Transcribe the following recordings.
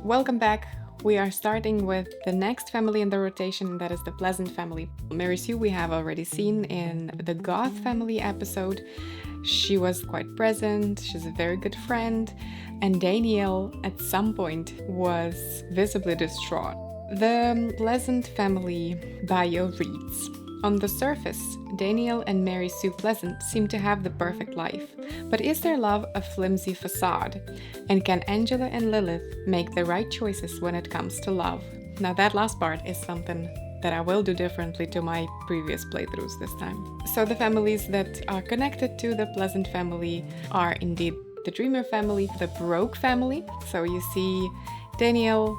Welcome back. We are starting with the next family in the rotation, that is the Pleasant family. Mary Sue we have already seen in the Goth family episode. She was quite present, she's a very good friend, and Daniel at some point was visibly distraught. The Pleasant family bio reads: on the surface, Daniel and Mary Sue Pleasant seem to have the perfect life. But is their love a flimsy facade? And can Angela and Lilith make the right choices when it comes to love? Now, that last part is something that I will do differently to my previous playthroughs this time. So, the families that are connected to the Pleasant family are indeed the Dreamer family, the Broke family. So, you see Daniel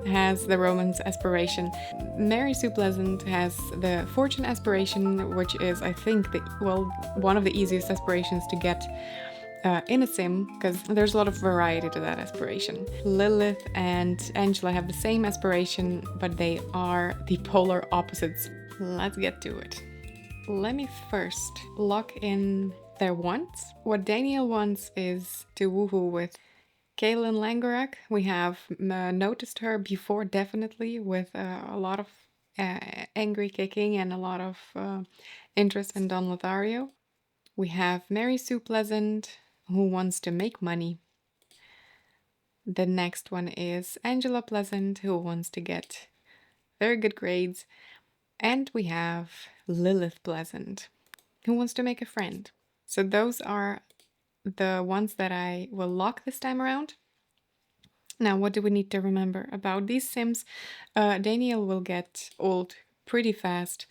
has the romance aspiration. Mary Sue Pleasant has the fortune aspiration, which is, I think, one of the easiest aspirations to get in a sim, because there's a lot of variety to that aspiration. Lilith and Angela have the same aspiration, but they are the polar opposites. Let's get to it. Let me first lock in their wants. What Daniel wants is to woohoo with Kaylynn Langerak. We have noticed her before, definitely, with a lot of angry kicking and a lot of interest in Don Lothario. We have Mary Sue Pleasant, who wants to make money. The next one is Angela Pleasant, who wants to get very good grades. And we have Lilith Pleasant, who wants to make a friend. So those are the ones that I will lock this time around. Now, what do we need to remember about these sims? Daniel will get old pretty fast.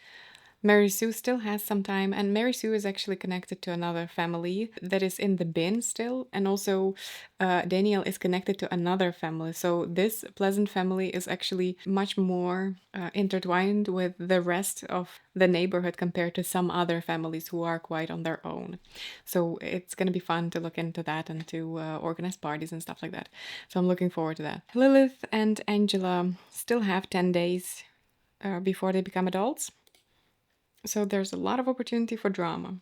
Mary Sue still has some time, and Mary Sue is actually connected to another family that is in the bin still, and also Daniel is connected to another family. So this Pleasant family is actually much more intertwined with the rest of the neighborhood compared to some other families who are quite on their own. So it's going to be fun to look into that and to organize parties and stuff like that. So I'm looking forward to that. Lilith and Angela still have 10 days before they become adults. So there's a lot of opportunity for drama.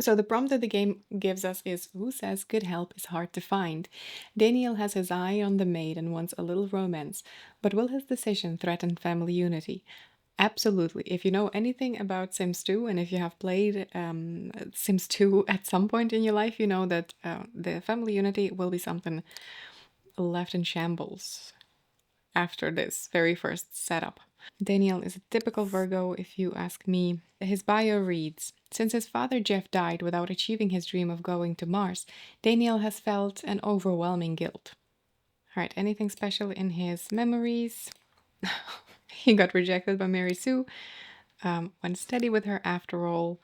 So the prompt that the game gives us is, who says good help is hard to find? Daniel has his eye on the maid and wants a little romance, but will his decision threaten family unity? Absolutely. If you know anything about Sims 2, and if you have played Sims 2 at some point in your life, you know that the family unity will be something left in shambles after this very first setup. Daniel is a typical Virgo, if you ask me. His bio reads: since his father Jeff died without achieving his dream of going to Mars, Daniel has felt an overwhelming guilt. All right, anything special in his memories? He got rejected by Mary Sue, went steady with her after all,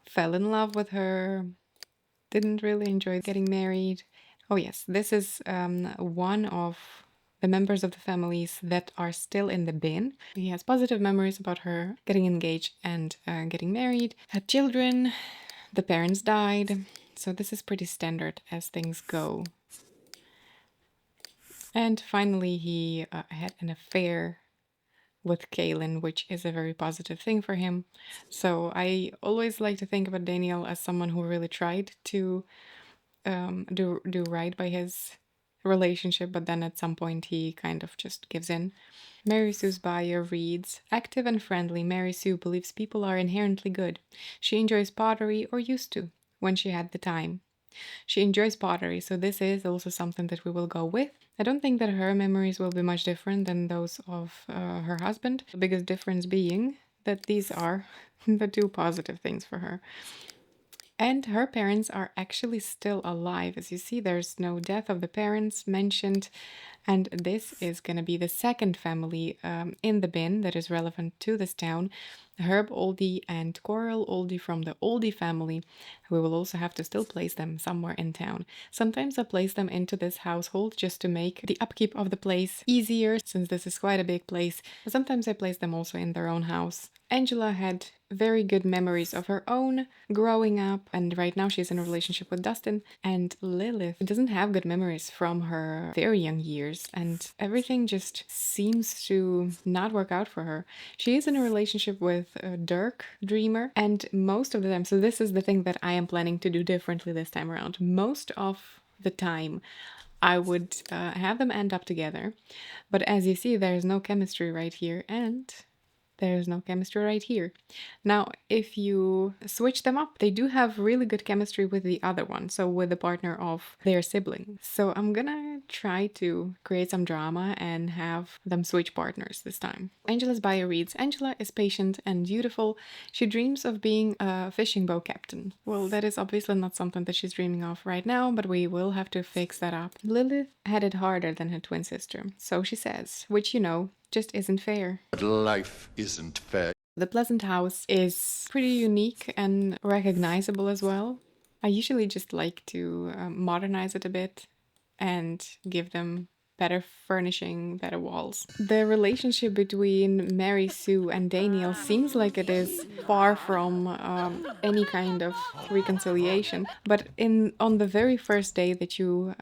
fell in love with her, didn't really enjoy getting married. Oh yes, this is one of the members of the families that are still in the bin. He has positive memories about her getting engaged and getting married, had children, the parents died. So this is pretty standard as things go. And finally, he had an affair with Kaylynn, which is a very positive thing for him. So I always like to think about Daniel as someone who really tried to do right by his relationship, but then at some point he kind of just gives in. Mary Sue's bio reads: active and friendly, Mary Sue believes people are inherently good. She enjoys pottery, or used to, when she had the time. She enjoys pottery, so this is also something that we will go with. I don't think that her memories will be much different than those of her husband, the biggest difference being that these are the two positive things for her. And her parents are actually still alive. As you see, there's no death of the parents mentioned. And this is going to be the second family in the bin that is relevant to this town. Herb Oldie and Coral Oldie from the Oldie family. We will also have to still place them somewhere in town. Sometimes I place them into this household just to make the upkeep of the place easier, since this is quite a big place. Sometimes I place them also in their own house. Angela had very good memories of her own growing up, and right now she's in a relationship with Dustin. And Lilith doesn't have good memories from her very young years, and everything just seems to not work out for her. She is in a relationship with Dirk, Dreamer, and most of the time, so this is the thing that I am planning to do differently this time around. Most of the time, I would have them end up together. But as you see, there's no chemistry right here, and there's no chemistry right here. Now, if you switch them up, they do have really good chemistry with the other one, so with the partner of their sibling. So I'm gonna try to create some drama and have them switch partners this time. Angela's bio reads, Angela is patient and beautiful. She dreams of being a fishing boat captain. Well, that is obviously not something that she's dreaming of right now, but we will have to fix that up. Lilith had it harder than her twin sister, so she says, which you know, just isn't fair. But life isn't fair. The Pleasant house is pretty unique and recognizable as well. I usually just like to modernize it a bit and give them better furnishing, better walls. The relationship between Mary Sue and Daniel seems like it is far from any kind of reconciliation. But on the very first day that you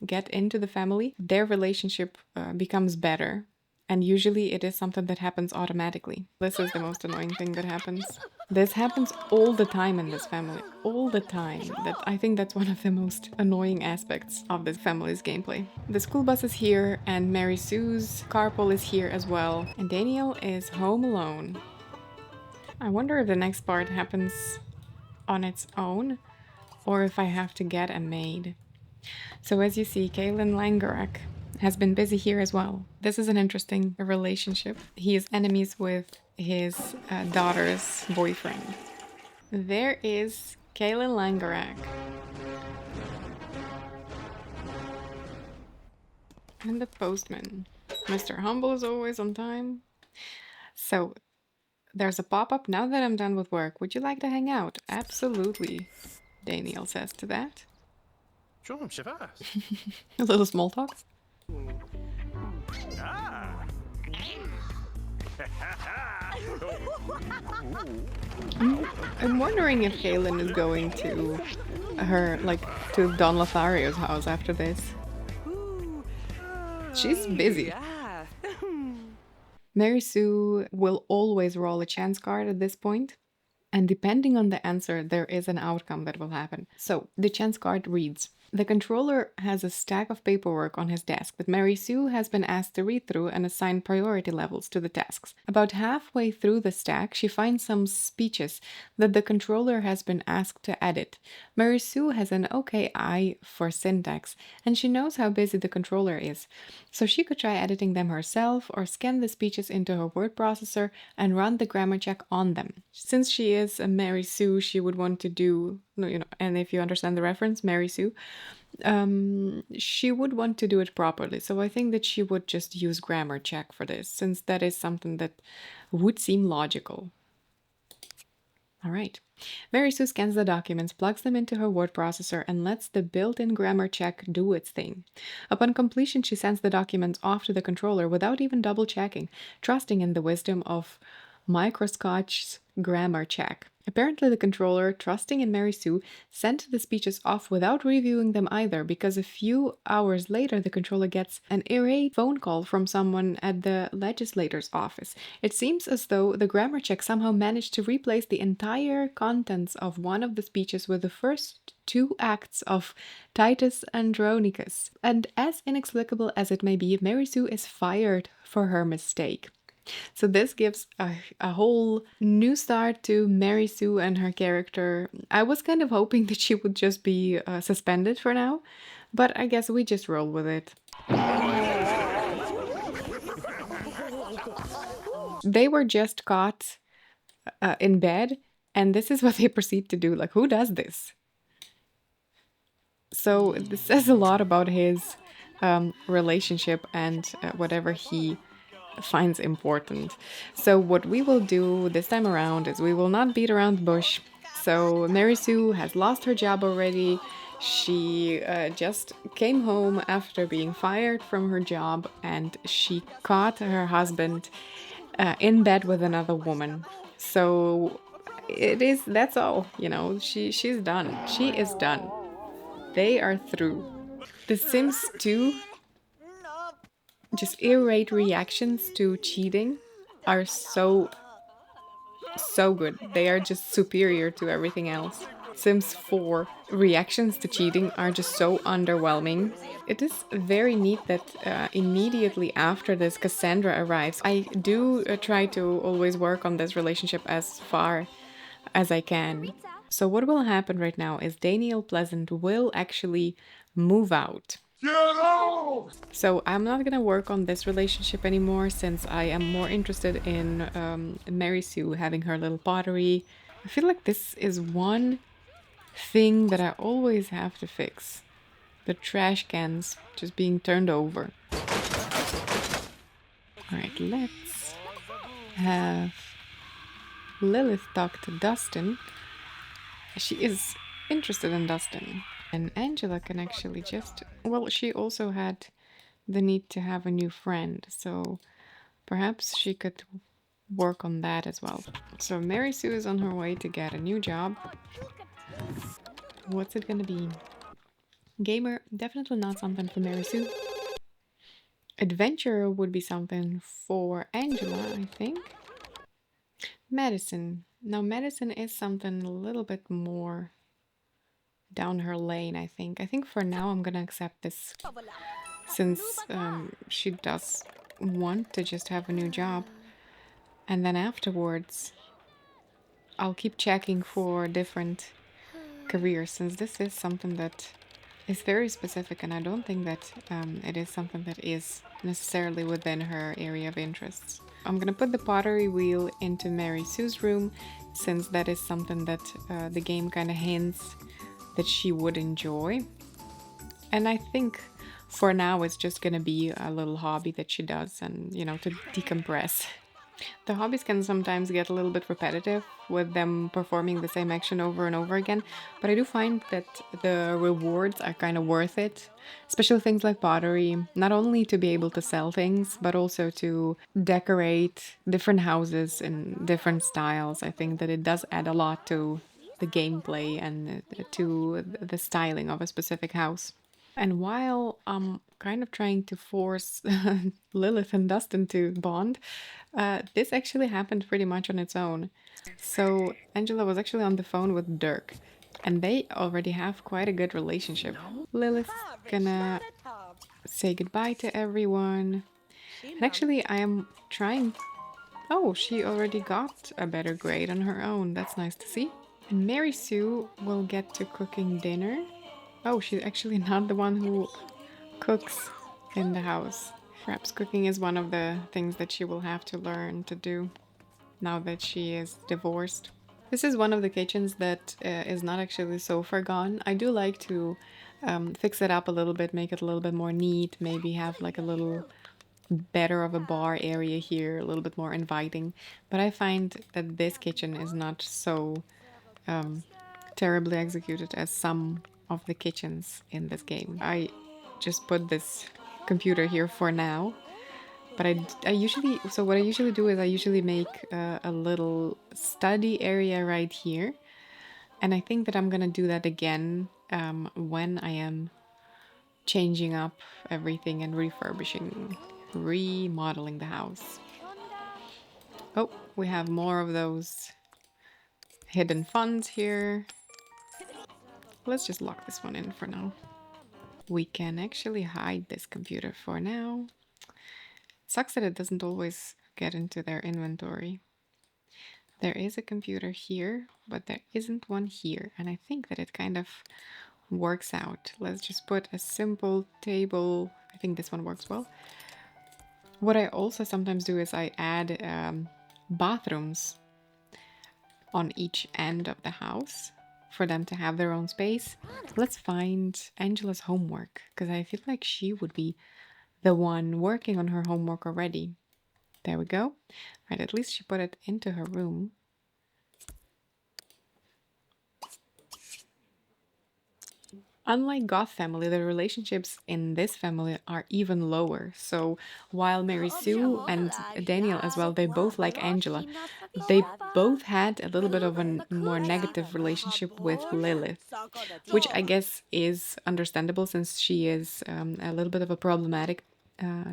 get into the family, their relationship becomes better. And usually it is something that happens automatically. This is the most annoying thing that happens. This happens all the time in this family. All the time. I think that's one of the most annoying aspects of this family's gameplay. The school bus is here, and Mary Sue's carpool is here as well. And Daniel is home alone. I wonder if the next part happens on its own, or if I have to get a maid. So as you see, Kaylynn Langerak has been busy here as well. This is an interesting relationship. He is enemies with his daughter's boyfriend. There is Kaylynn Langerak. And the postman. Mr. Humble is always on time. So there's a pop-up. Now that I'm done with work, would you like to hang out? Absolutely, Daniel says to that. A little small talk. I'm wondering if Kaylynn is going to to Don Lothario's house after this. She's busy. Mary Sue will always roll a chance card at this point, and depending on the answer, there is an outcome that will happen. So the chance card reads, the controller has a stack of paperwork on his desk that Mary Sue has been asked to read through and assign priority levels to the tasks. About halfway through the stack, she finds some speeches that the controller has been asked to edit. Mary Sue has an okay eye for syntax, and she knows how busy the controller is, so she could try editing them herself or scan the speeches into her word processor and run the grammar check on them. Since she is a Mary Sue, she would want to do, and if you understand the reference, Mary Sue, she would want to do it properly. So I think that she would just use grammar check for this, since that is something that would seem logical. All right. Mary Sue scans the documents, plugs them into her word processor, and lets the built-in grammar check do its thing. Upon completion, she sends the documents off to the controller without even double-checking, trusting in the wisdom of Microscotch's grammar check. Apparently the controller, trusting in Mary Sue, sent the speeches off without reviewing them either, because a few hours later the controller gets an irate phone call from someone at the legislator's office. It seems as though the grammar check somehow managed to replace the entire contents of one of the speeches with the first two acts of Titus Andronicus. And as inexplicable as it may be, Mary Sue is fired for her mistake. So this gives a whole new start to Mary Sue and her character. I was kind of hoping that she would just be suspended for now, but I guess we just roll with it. They were just caught in bed, and this is what they proceed to do. Like, who does this? So this says a lot about his relationship and whatever he finds important. So what we will do this time around is we will not beat around the bush. So Mary Sue has lost her job already. She just came home after being fired from her job, and she caught her husband in bed with another woman. So that's all, she's done. She is done. They are through. The Sims 2, just irate reactions to cheating are so good. They are just superior to everything else. Sims 4 reactions to cheating are just so underwhelming. It is very neat that immediately after this, Cassandra arrives. I do try to always work on this relationship as far as I can. So, what will happen right now is Daniel Pleasant will actually move out. So I'm not gonna work on this relationship anymore since I am more interested in Mary Sue having her little pottery. I feel like this is one thing that I always have to fix. The trash cans just being turned over. Alright, let's have Lilith talk to Dustin. She is interested in Dustin. And Angela can actually just... Well, she also had the need to have a new friend, so perhaps she could work on that as well. So Mary Sue is on her way to get a new job. What's it gonna be? Gamer, definitely not something for Mary Sue. Adventurer would be something for Angela, I think. Medicine. Now medicine is something a little bit more down her lane, I think. I think for now I'm gonna accept this since she does want to just have a new job. And then afterwards, I'll keep checking for different careers since this is something that is very specific and I don't think that it is something that is necessarily within her area of interests. I'm gonna put the pottery wheel into Mary Sue's room since that is something that the game kind of hints that she would enjoy. And I think for now it's just gonna be a little hobby that she does and, you know, to decompress. The hobbies can sometimes get a little bit repetitive with them performing the same action over and over again, but I do find that the rewards are kind of worth it, especially things like pottery, not only to be able to sell things, but also to decorate different houses in different styles. I think that it does add a lot to the gameplay and to the styling of a specific house. And while I'm kind of trying to force Lilith and Dustin to bond, this actually happened pretty much on its own. So Angela was actually on the phone with Dirk, and they already have quite a good relationship. Lilith's gonna say goodbye to everyone. And actually, I am trying... Oh, she already got a better grade on her own. That's nice to see. And Mary Sue will get to cooking dinner. Oh, she's actually not the one who cooks in the house. Perhaps cooking is one of the things that she will have to learn to do now that she is divorced. This is one of the kitchens that is not actually so far gone. I do like to fix it up a little bit, make it a little bit more neat, maybe have like a little better of a bar area here, a little bit more inviting. But I find that this kitchen is not so terribly executed as some of the kitchens in this game. I just put this computer here for now, but I usually, so what I usually do is I usually make a little study area right here, and I think that I'm gonna do that again when I am changing up everything and refurbishing, remodeling the house. Oh, we have more of those hidden funds here. Let's just lock this one in for now. We can actually hide this computer for now. It sucks that it doesn't always get into their inventory. There is a computer here, but there isn't one here, and I think that it kind of works out. Let's just put a simple table. I think this one works well. What I also sometimes do is I add bathrooms on each end of the house for them to have their own space. Let's find Angela's homework, because I feel like she would be the one working on her homework already. There we go. Right, at least she put it into her room. Unlike Goth family, the relationships in this family are even lower. So while Mary Sue and Daniel as well, they both like Angela, they both had a little bit of a more negative relationship with Lilith, which I guess is understandable since she is a little bit of a problematic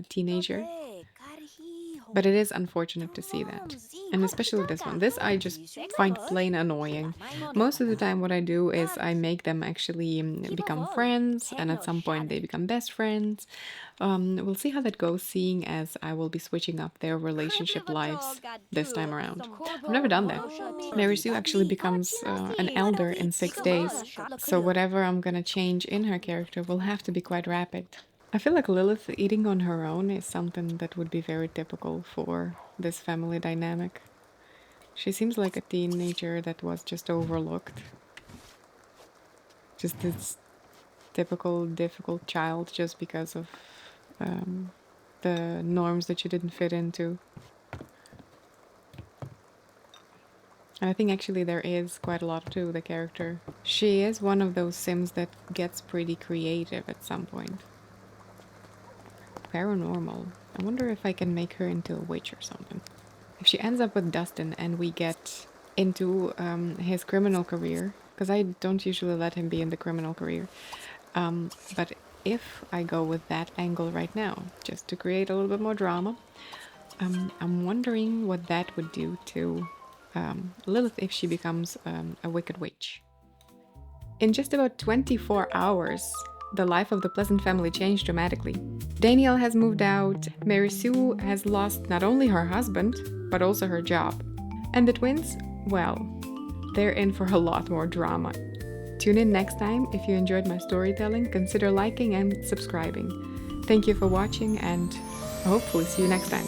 teenager. But it is unfortunate to see that. And especially this one. This I just find plain annoying. Most of the time what I do is I make them actually become friends, and at some point they become best friends. We'll see how that goes, seeing as I will be switching up their relationship lives this time around. I've never done that. Mary Sue actually becomes an elder in 6 days, so whatever I'm gonna change in her character will have to be quite rapid. I feel like Lilith eating on her own is something that would be very typical for this family dynamic. She seems like a teenager that was just overlooked. Just this typical difficult child just because of the norms that you didn't fit into. And I think actually there is quite a lot to the character. She is one of those Sims that gets pretty creative at some point. Paranormal. I wonder if I can make her into a witch or something. If she ends up with Dustin and we get into his criminal career, because I don't usually let him be in the criminal career, but if I go with that angle right now, just to create a little bit more drama, I'm wondering what that would do to Lilith if she becomes a wicked witch. In just about 24 hours, the life of the Pleasant family changed dramatically. Danielle has moved out, Mary Sue has lost not only her husband, but also her job. And the twins, well, they're in for a lot more drama. Tune in next time. If you enjoyed my storytelling, consider liking and subscribing. Thank you for watching, and hopefully see you next time.